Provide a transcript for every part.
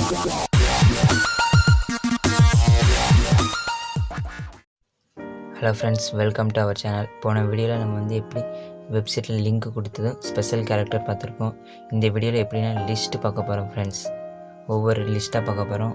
Hello friends, welcome to our channel. போன வீடியோவில் நம்ம வந்து எப்படி வெப்சைட்டில் லிங்க் கொடுத்ததும் ஸ்பெஷல் கேரக்டர் பார்த்துருக்கோம். இந்த வீடியோவில் எப்படின்னா லிஸ்ட்டு பார்க்க போகிறோம் ஃப்ரெண்ட்ஸ். ஒவ்வொரு லிஸ்ட்டாக பார்க்க போகிறோம்.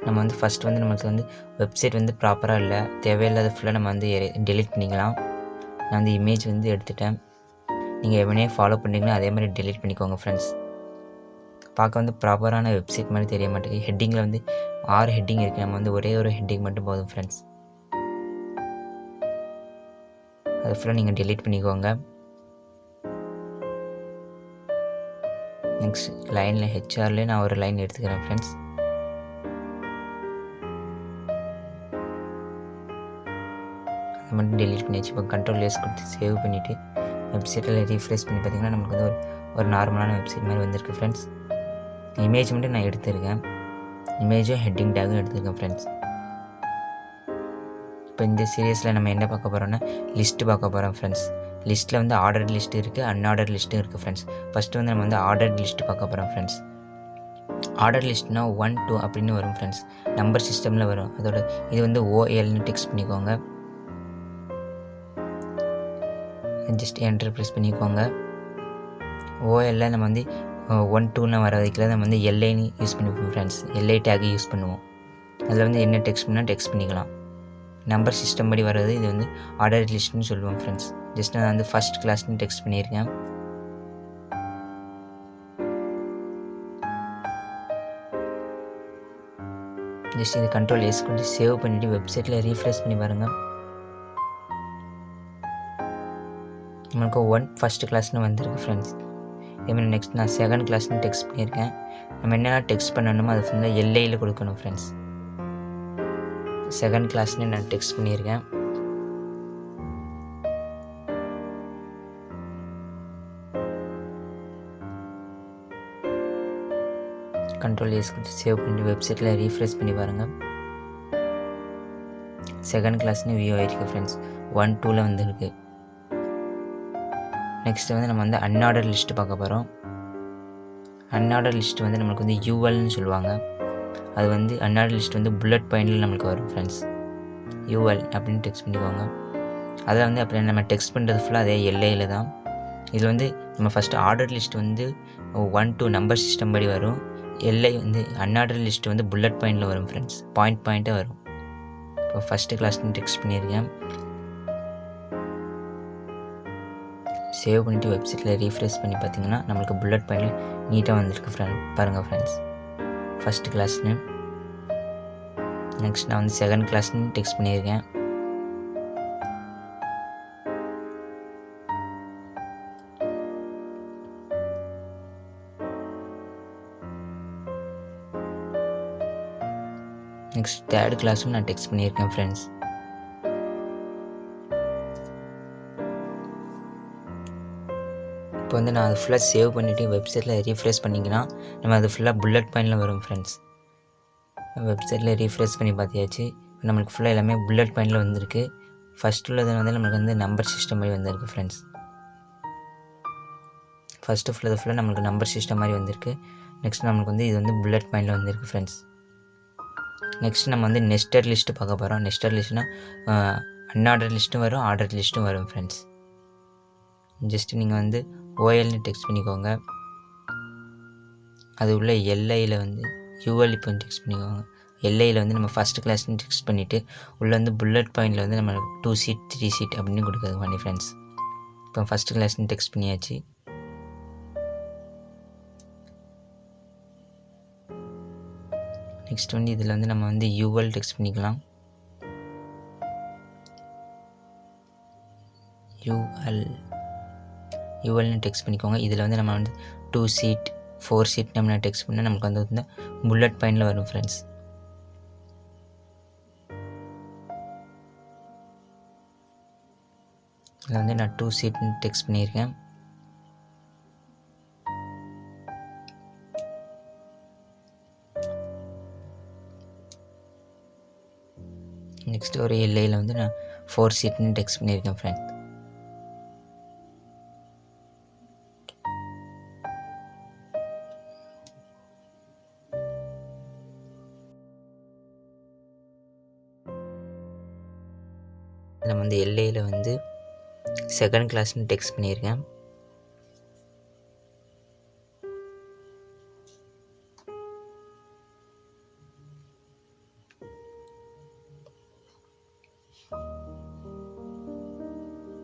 நம்ம வந்து ஃபஸ்ட்டு வந்து நமக்கு வந்து வெப்சைட் வந்து ப்ராப்பராக இல்லை, தேவையில்லாத ஃபுல்லாக நம்ம வந்து டெலிட் பண்ணிக்கலாம். நான் வந்து இமேஜ் வந்து எடுத்துட்டேன். நீங்கள் எவனே ஃபாலோ பண்ணிங்கன்னா அதே மாதிரி டெலிட் பண்ணிக்கோங்க ஃப்ரெண்ட்ஸ். பார்க்க வந்து ப்ராப்பரான வெப்சைட் மாதிரி தெரிய மாட்டேங்குது. ஹெட்டிங்கில் வந்து 6 ஹெட்டிங் இருக்குது. நம்ம வந்து ஒரே ஒரு ஹெட்டிங் மட்டும் போதும் ஃப்ரெண்ட்ஸ். அது ஃபுல்லாக நீங்கள் டெலீட் பண்ணிக்கோங்க. நெக்ஸ்ட் லைனில் ஹெச்ஆர்லேயே நான் ஒரு லைன் எடுத்துக்கிறேன் ஃப்ரெண்ட்ஸ். அதை மட்டும் டெலீட் பண்ணி வச்சு இப்போ கண்ட்ரோல்-S கொடுத்து சேவ் பண்ணிவிட்டு வெப்சைட்டில் ரீஃப்ரெஷ் பண்ணி பார்த்தீங்கன்னா நமக்கு வந்து ஒரு நார்மலான வெப்சைட் மாதிரி வந்திருக்கு ஃப்ரெண்ட்ஸ். இமேஜ் மட்டும் நான் எடுத்துருக்கேன். இமேஜும் ஹெட்டிங் டேகும் எடுத்துருக்கேன் ஃப்ரெண்ட்ஸ். இப்போ இந்த சீரியஸில் நம்ம என்ன பார்க்க போகிறோம்னா லிஸ்ட்டு பார்க்க போகிறோம் ஃப்ரெண்ட்ஸ். லிஸ்ட்டில் வந்து ஆர்டர் லிஸ்ட்டு இருக்குது, அன்ஆர்டர் லிஸ்ட்டும் இருக்குது ஃப்ரெண்ட்ஸ். ஃபஸ்ட்டு வந்து நம்ம வந்து ஆர்டர் லிஸ்ட்டு பார்க்க போகிறோம் ஃப்ரெண்ட்ஸ். ஆர்டர் லிஸ்ட்னா 1 2 அப்படின்னு வரும் ஃப்ரெண்ட்ஸ். நம்பர் சிஸ்டமில் வரும். அதோட இது வந்து OLன்னு டெக்ஸ்ட் பண்ணிக்கோங்க. ஜஸ்ட் என்டர் ப்ரெஸ் பண்ணிக்கோங்க. OL நம்ம வந்து 1 2ன்னு வர வைக்கல, நம்ம வந்து LIன்னு யூஸ் பண்ணிப்போம் ஃப்ரெண்ட்ஸ். LI டேக் யூஸ் பண்ணுவோம். அதில் வந்து என்ன டெக்ஸ்ட் பண்ணால் டெக்ஸ்ட் பண்ணிக்கலாம். நம்பர் சிஸ்டம் படி வர்றது இது வந்து ஆர்டர் லிஸ்ட்னு சொல்லுவோம் ஃப்ரெண்ட்ஸ். ஜஸ்ட் நான் வந்து ஃபஸ்ட் கிளாஸ்னு டெக்ஸ்ட் பண்ணியிருக்கேன். ஜஸ்ட் இது கண்ட்ரோல்-S கொண்டு சேவ் பண்ணிவிட்டு வெப்சைட்டில் ரீஃப்ரெஷ் பண்ணி பாருங்கள். நம்மளுக்கு 1 ஃபஸ்ட் கிளாஸ்னு வந்திருக்கு ஃப்ரெண்ட்ஸ். இதேமாதிரி நெக்ஸ்ட் நான் செகண்ட் கிளாஸ்னு டெக்ஸ்ட் பண்ணியிருக்கேன். நம்ம என்னென்ன டெக்ஸ்ட் பண்ணணுமோ அது ஃபுல்லாக LIயில் கொடுக்கணும் ஃப்ரெண்ட்ஸ். செகண்ட் கிளாஸ்னு நான் டெக்ஸ்ட் பண்ணியிருக்கேன். கண்ட்ரோல்-S கொடுத்து சேவ் பண்ணி வெப்சைட்டில் ரீஃப்ரெஷ் பண்ணி பாருங்கள். செகண்ட் கிளாஸ்னு வியூ ஆகிருக்கு ஃப்ரெண்ட்ஸ். 1 2ல் வந்துருக்கு. நெக்ஸ்ட்டு வந்து நம்ம வந்து அன்ஆர்டர் லிஸ்ட்டு பார்க்க போகிறோம். அன்ஆர்டர் லிஸ்ட்டு வந்து நம்மளுக்கு வந்து ULன்னு சொல்லுவாங்க. அது வந்து அன்ஆர்டர் லிஸ்ட் வந்து புல்லட் பாயிண்டில் நம்மளுக்கு வரும் ஃப்ரெண்ட்ஸ். UL அப்படின்னு டெக்ஸ்ட் பண்ணிக்கோங்க. அதில் வந்து அப்படி நம்ம டெக்ஸ்ட் பண்ணுறது ஃபுல்லாக அதே LIயில் தான். இதில் வந்து நம்ம ஃபஸ்ட்டு ஆர்டர் லிஸ்ட் வந்து 1 2 நம்பர் சிஸ்டம் படி வரும். LI வந்து அன்ஆர்டர் லிஸ்ட் வந்து புல்லட் பாயிண்டில் வரும் ஃப்ரெண்ட்ஸ். பாயிண்ட்டாக வரும். இப்போ ஃபஸ்ட்டு கிளாஸ்னு டெக்ஸ்ட் பண்ணியிருக்கேன். சேவ் பண்ணிவிட்டு வெப்சைட்டில் ரீஃப்ரெஷ் பண்ணி பார்த்தீங்கன்னா நம்மளுக்கு புல்லட் பாயிண்டில் நீட்டாக வந்திருக்கு பாருங்கள் ஃப்ரெண்ட்ஸ். ஃபஸ்ட் கிளாஸ்னு. நெக்ஸ்ட் நான் வந்து செகண்ட் கிளாஸ்னு டெக்ஸ்ட் பண்ணியிருக்கேன். நெக்ஸ்ட் தேர்ட் கிளாஸும் நான் டெக்ஸ்ட் பண்ணியிருக்கேன் ஃப்ரெண்ட்ஸ். இப்போ வந்து நான் அது ஃபுல்லாக சேவ் பண்ணிவிட்டு வெப்சைட்டில் ரீஃப்ரெஷ் பண்ணிங்கன்னா நம்ம அது ஃபுல்லாக புல்லட் பாயிண்டில் வரும் ஃப்ரெண்ட்ஸ். வெப்சைட்டில் ரீஃப்ரெஷ் பண்ணி பார்த்தியாச்சு. நம்மளுக்கு ஃபுல்லாக எல்லாமே புல்லட் பாயிண்டில் வந்திருக்கு. ஃபஸ்ட் உள்ளது வந்து நம்மளுக்கு வந்து நம்பர் சிஸ்டம் மாதிரி வந்திருக்கு ஃப்ரெண்ட்ஸ். ஃபஸ்ட்டு ஃபுல்லாக நம்மளுக்கு நம்பர் சிஸ்டம் மாதிரி வந்திருக்கு. நெக்ஸ்ட் நம்மளுக்கு வந்து இது வந்து புல்லட் பாயிண்டில் வந்திருக்கு ஃப்ரெண்ட்ஸ். நெக்ஸ்ட் நம்ம வந்து நெஸ்டட் லிஸ்ட்டு பார்க்க போகிறோம். நெஸ்டட் லிஸ்ட்னா அன்ஆர்டர் லிஸ்ட்டும் வரும், ஆர்டர் லிஸ்ட்டும் வரும் ஃப்ரெண்ட்ஸ். ஜஸ்ட்டு நீங்கள் வந்து OLன்னு டெக்ஸ்ட் பண்ணிக்கோங்க. அது உள்ள LIயில் வந்து UL இப்போ டெக்ஸ்ட் பண்ணிக்கோங்க. LIயில் வந்து நம்ம ஃபஸ்ட் கிளாஸ்னு டெக்ஸ்ட் பண்ணிவிட்டு உள்ளே வந்து புல்லட் பாயிண்டில் வந்து நம்ம 2 சீட் 3 சீட் அப்படின்னு கொடுக்குறது பண்ணி ஃப்ரெண்ட்ஸ். இப்போ ஃபஸ்ட் கிளாஸ்னு டெக்ஸ்ட் பண்ணியாச்சு. நெக்ஸ்ட் வந்து இதில் வந்து நம்ம வந்து UL டெக்ஸ்ட் பண்ணிக்கலாம். ULன்னு டெக்ஸ்ட் பண்ணிக்கோங்க. இதில் வந்து நம்ம வந்து 2 சீட் 4 சீட் நம்ம டெக்ஸ்ட் பண்ணால் நமக்கு வந்து புல்லட் பாயிண்டில் வரும் ஃப்ரெண்ட்ஸ். இதில் வந்து நான் 2 சீட்னு டெக்ஸ்ட் பண்ணியிருக்கேன். நெக்ஸ்ட் ஒரு LIயில் வந்து நான் 4 சீட்னு டெக்ஸ்ட் பண்ணியிருக்கேன் ஃப்ரெண்ட்ஸ். நம்ம வந்து எல்ஏயில் வந்து செகண்ட் கிளாஸ்னு டெக்ஸ்ட் பண்ணியிருக்கேன்.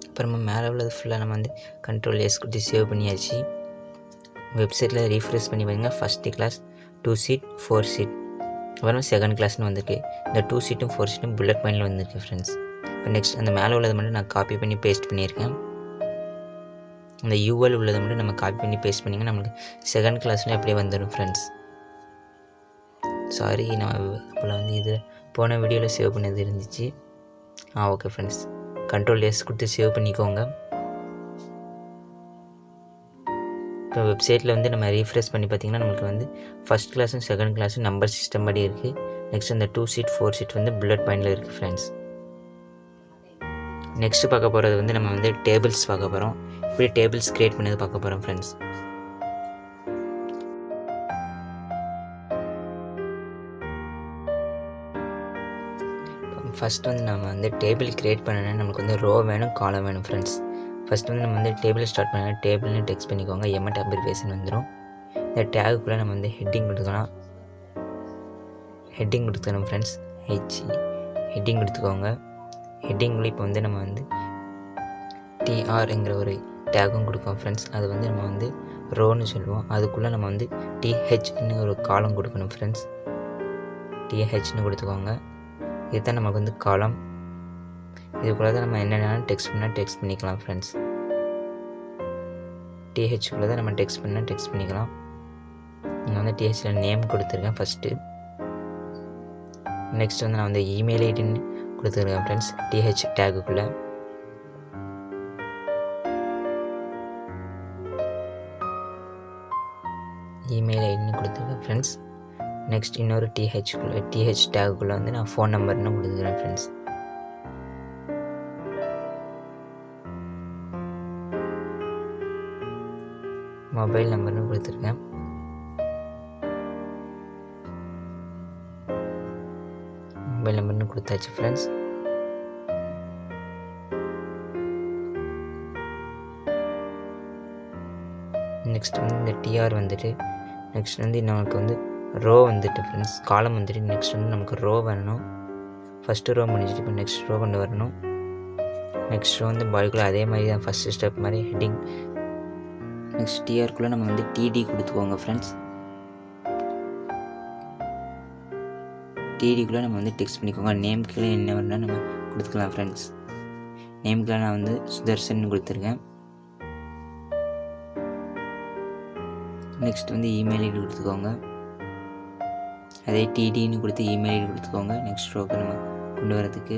அப்புறமா மேலே உள்ளது ஃபுல்லாக நம்ம வந்து கண்ட்ரோல் எஸ் கொடுத்து சேவ் பண்ணியாச்சு. வெப்சைட்டில் ரீஃப்ரெஷ் பண்ணி பாருங்க. ஃபஸ்ட்டு கிளாஸ் 2 சீட் 4 சீட் அப்புறம் செகண்ட் கிளாஸ்னு வந்திருக்கு. இந்த 2 சீட்டும் 4 சீட்டும் புல்லட் பாயிண்டில் வந்திருக்கு ஃப்ரெண்ட்ஸ். இப்போ நெக்ஸ்ட் அந்த மேலே உள்ளதை மட்டும் நான் காப்பி பண்ணி பேஸ்ட் பண்ணியிருக்கேன். அந்த யூஎல் உள்ளதை மட்டும் நம்ம காப்பி பண்ணி பேஸ்ட் பண்ணிங்கன்னா நம்மளுக்கு செகண்ட் கிளாஸ்லேயும் அப்படியே வந்துடும் ஃப்ரெண்ட்ஸ். சாரி, நான் அப்போல வந்து இது போன வீடியோவில் சேவ் பண்ணது இருந்துச்சு. ஓகே ஃப்ரெண்ட்ஸ், கண்ட்ரோல் எஸ் கொடுத்து சேவ் பண்ணிக்கோங்க. இப்போ வெப்சைட்டில் வந்து நம்ம ரீஃப்ரெஷ் பண்ணி பார்த்திங்கன்னா நம்மளுக்கு வந்து ஃபஸ்ட் கிளாஸும் செகண்ட் கிளாஸும் நம்பர் சிஸ்டம் படி இருக்குது. நெக்ஸ்ட் அந்த 2 சீட் 4 சீட் வந்து புல்லட் பாயிண்டில் இருக்குது ஃப்ரெண்ட்ஸ். நெக்ஸ்ட்டு பார்க்க போகிறது வந்து நம்ம வந்து டேபிள்ஸ் பார்க்க போகிறோம். இப்படி டேபிள்ஸ் க்ரியேட் பண்ணது பார்க்க போகிறோம் ஃப்ரெண்ட்ஸ். ஃபஸ்ட் வந்து நம்ம வந்து டேபிள் க்ரியேட் பண்ணணும்னா நமக்கு வந்து ரோ வேணும், காலம் வேணும் ஃப்ரெண்ட்ஸ். ஃபஸ்ட்டு வந்து நம்ம வந்து டேபிள் ஸ்டார்ட் பண்ண டேபிள்னு டெக்ஸ்ட் பண்ணிக்கோங்க. எம்எட் அப்ரிவேஷன் வந்துடும். இந்த டேகுக்குள்ளே நம்ம வந்து ஹெட்டிங் கொடுத்துக்கலாம். Heading கொடுத்துக்கணும் friends. ஹெட்டிங் கொடுத்துக்கோங்க. ஹெட்டிங்குள்ளே இப்போ வந்து நம்ம வந்து டிஆர்ங்கிற ஒரு டேகும் கொடுப்போம் ஃப்ரெண்ட்ஸ். அது வந்து நம்ம வந்து ரோன்னு சொல்லுவோம். அதுக்குள்ளே நம்ம வந்து டிஹெச்னு ஒரு காலம் கொடுக்கணும் ஃப்ரெண்ட்ஸ். டிஹெச்னு கொடுத்துக்கோங்க. இதுதான் நமக்கு வந்து காலம். இதுக்குள்ளே தான் நம்ம என்னென்ன டெக்ஸ்ட் பண்ணால் டெக்ஸ்ட் பண்ணிக்கலாம் ஃப்ரெண்ட்ஸ். டிஹெச்குள்ளே தான் நம்ம டெக்ஸ்ட் பண்ணால் டெக்ஸ்ட் பண்ணிக்கலாம். நான் வந்து டிஹெச்சில் நேம் கொடுத்துருக்கேன் ஃபஸ்ட்டு. நெக்ஸ்ட் வந்து நான் வந்து இமெயில் ஐடின்னு கொடுத்துருக்கேன் ஃப்ரெண்ட்ஸ். டிஹெச் டேகுக்குள்ளே இமெயில் ஐடின்னு கொடுத்துருக்கேன் ஃப்ரெண்ட்ஸ். நெக்ஸ்ட் இன்னொரு டிஹெச் டேகுக்குள்ளே வந்து நான் ஃபோன் நம்பர்னு கொடுத்துருக்கேன் ஃப்ரெண்ட்ஸ். மொபைல் நம்பர்னு கொடுத்துருக்கேன். மொபைல் நம்பர்னு கொடுத்தாச்சு ஃப்ரெண்ட்ஸ். நெக்ஸ்ட் வந்து இந்த டிஆர் வந்துட்டு நெக்ஸ்ட் வந்து நமக்கு வந்து ரோ வந்துட்டு ஃப்ரெண்ட்ஸ். காலம் வந்துட்டு நெக்ஸ்ட் வந்து நமக்கு ரோ வரணும். ஃபஸ்ட்டு ரோ முடிஞ்சிட்டு இப்போ நெக்ஸ்ட் ரோ கொண்டு வரணும். நெக்ஸ்ட் ரோ வந்து பாடிக்குள்ளே அதே மாதிரி தான் ஃபஸ்ட்டு ஸ்டெப் மாதிரி ஹெட்டிங். நெக்ஸ்ட் டிஆர்க்குள்ளே நம்ம வந்து டிடி கொடுத்துக்கோங்க ஃப்ரெண்ட்ஸ். டிடிக்குள்ளே நம்ம வந்து டெக்ஸ்ட் பண்ணிக்கோங்க. நேம் கீழே என்ன வேணால் நம்ம கொடுத்துக்கலாம் ஃப்ரெண்ட்ஸ். நேம் கீழே நான் வந்து சுதர்சன் கொடுத்துருக்கேன். நெக்ஸ்ட் வந்து இமெயில் ஐடி கொடுத்துக்கோங்க. அதே டிடின்னு கொடுத்து இமெயில் ஐடி கொடுத்துக்கோங்க. நெக்ஸ்ட் ரோக்கு நம்ம கொண்டு வரதுக்கு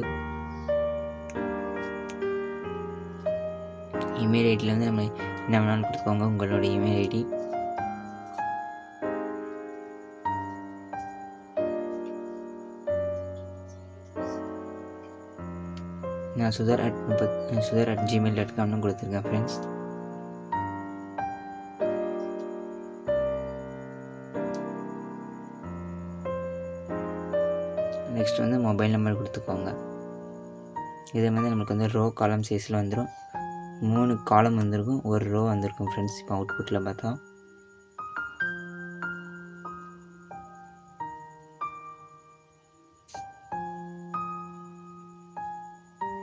இமெயில் ஐடியில் வந்து நம்ம என்ன வேணாலும் கொடுத்துக்கோங்க உங்களோட இமெயில் ஐடி. நான் sudhar@gmail.comனு கொடுத்துருக்கேன் ஃப்ரெண்ட்ஸ். நெக்ஸ்ட் வந்து மொபைல் நம்பர் கொடுத்துக்கோங்க. இதே மாதிரி நமக்கு வந்து ரோ காலம் சைஸில் வந்துடும். 3 காலம் வந்திருக்கும், ஒரு ரோ வந்திருக்கும் ஃப்ரெண்ட்ஸ். இப்போ அவுட்புட்டில் பார்த்தா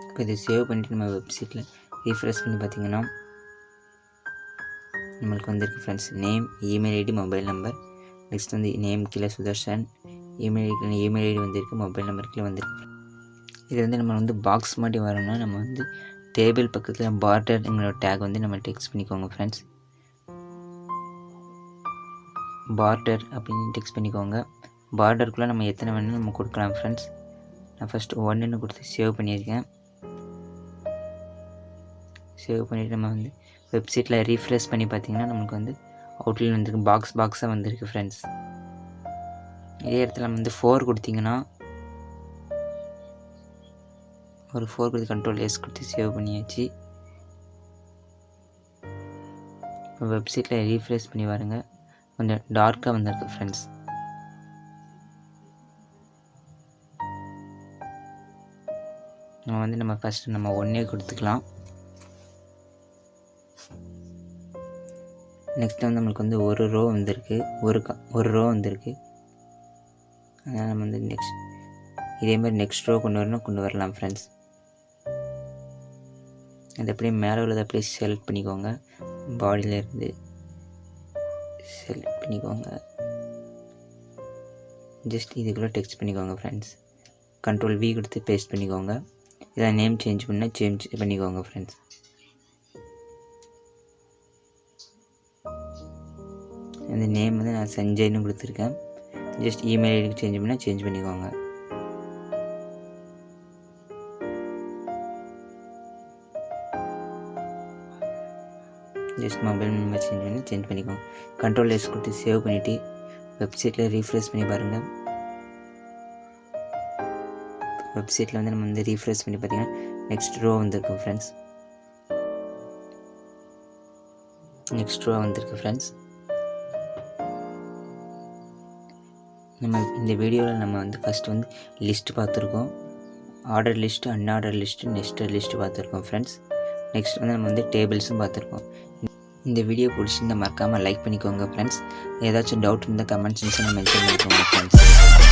இப்போ இதை சேவ் பண்ணிவிட்டு நம்ம வெப்சைட்டில் ரீஃப்ரெஷ் பண்ணி பார்த்திங்கன்னா நம்மளுக்கு வந்திருக்கு friends. Name, email ID, mobile number. Next வந்து நேம் கீழே சுதர்ஷன், இமெயில் ஐடி வந்திருக்கு, மொபைல் நம்பர் கீழே வந்திருக்கு. இது வந்து நம்ம வந்து பாக்ஸ் மாதிரி வரணும்னா நம்ம வந்து டேபிள் பக்கத்தில் பார்டர்ங்கிற டேக் வந்து நம்ம டெக்ஸ்ட் பண்ணிக்கோங்க ஃப்ரெண்ட்ஸ். பார்டர் அப்படின்னு டெக்ஸ்ட் பண்ணிக்கோங்க. பார்டருக்குள்ளே நம்ம எத்தனை வேணும்னு நம்ம கொடுக்கலாம் ஃப்ரெண்ட்ஸ். நான் ஃபஸ்ட்டு 1ன்னு கொடுத்து சேவ் பண்ணியிருக்கேன். சேவ் பண்ணிவிட்டு நம்ம வந்து வெப்சைட்டில் ரீஃப்ரெஷ் பண்ணி பார்த்திங்கன்னா நமக்கு வந்து அவுட்லைன் வந்துருக்கு, பாக்ஸாக வந்திருக்கு ஃப்ரெண்ட்ஸ். இதே இடத்துல நம்ம வந்து 4 கொடுத்திங்கன்னா ஒரு 4 கொடுத்து கண்ட்ரோல் எஸ் கொடுத்து சேவ் பண்ணியாச்சு. இப்போ வெப்சைட்டில் ரீஃப்ரெஷ் பண்ணி பாருங்க, கொஞ்சம் டார்க்காக வந்திருக்கு ஃப்ரெண்ட்ஸ். நம்ம ஃபஸ்ட்டு நம்ம 1 கொடுத்துக்கலாம். நெக்ஸ்ட் வந்து நம்மளுக்கு வந்து ஒரு ரோ வந்திருக்கு, ஒரு ரோ வந்திருக்கு. அதனால் நம்ம வந்து இதேமாதிரி நெக்ஸ்ட் ரோ கொண்டு வரலாம் ஃப்ரெண்ட்ஸ். அது அப்படியே மேலே உள்ளதை அப்படியே செலக்ட் பண்ணிக்கோங்க, பாடியிலேருந்து செலக்ட் பண்ணிக்கோங்க. ஜஸ்ட் இதுக்குள்ளே டெக்ஸ்ட் பண்ணிக்கோங்க ஃப்ரெண்ட்ஸ். Ctrl V கொடுத்து பேஸ்ட் பண்ணிக்கோங்க. இதை நேம் சேஞ்ச் பண்ணிக்கோங்க ஃப்ரெண்ட்ஸ். அந்த நேம் வந்து நான் சஞ்சய்னு கொடுத்துருக்கேன். ஜஸ்ட் இமெயில் ஐடிக்கு சேஞ்ச் பண்ணிக்கோங்க. ஜஸ்ட் மொபைல் நம்பர் சேஞ்ச் பண்ணிக்கோங்க. Ctrl S கொடுத்து சேவ் பண்ணிவிட்டு வெப்சைட்டில் ரீஃப்ரெஷ் பண்ணி பாருங்கள். வெப்சைட்டில் வந்து நம்ம வந்து ரீஃப்ரெஷ் பண்ணி பார்த்தீங்கன்னா நெக்ஸ்ட் ரோ வந்திருக்கும் ஃப்ரெண்ட்ஸ். நம்ம இந்த வீடியோவில் நம்ம வந்து ஃபஸ்ட்டு வந்து லிஸ்ட் பார்த்துருக்கோம். Order list, unorder list, nested list பார்த்துருக்கோம் ஃப்ரெண்ட்ஸ். நெக்ஸ்ட் வந்து நம்ம வந்து டேபிள்ஸும் பார்த்துருக்கோம். இந்த வீடியோ பிடிச்சிருந்தால் மறக்காமல் லைக் பண்ணிக்கோங்க ஃப்ரெண்ட்ஸ். ஏதாச்சும் டவுட் இருந்தால் கமெண்ட் செக்ஷனில் மென்ஷன் பண்ணிக்கோங்க ஃப்ரெண்ட்ஸ்.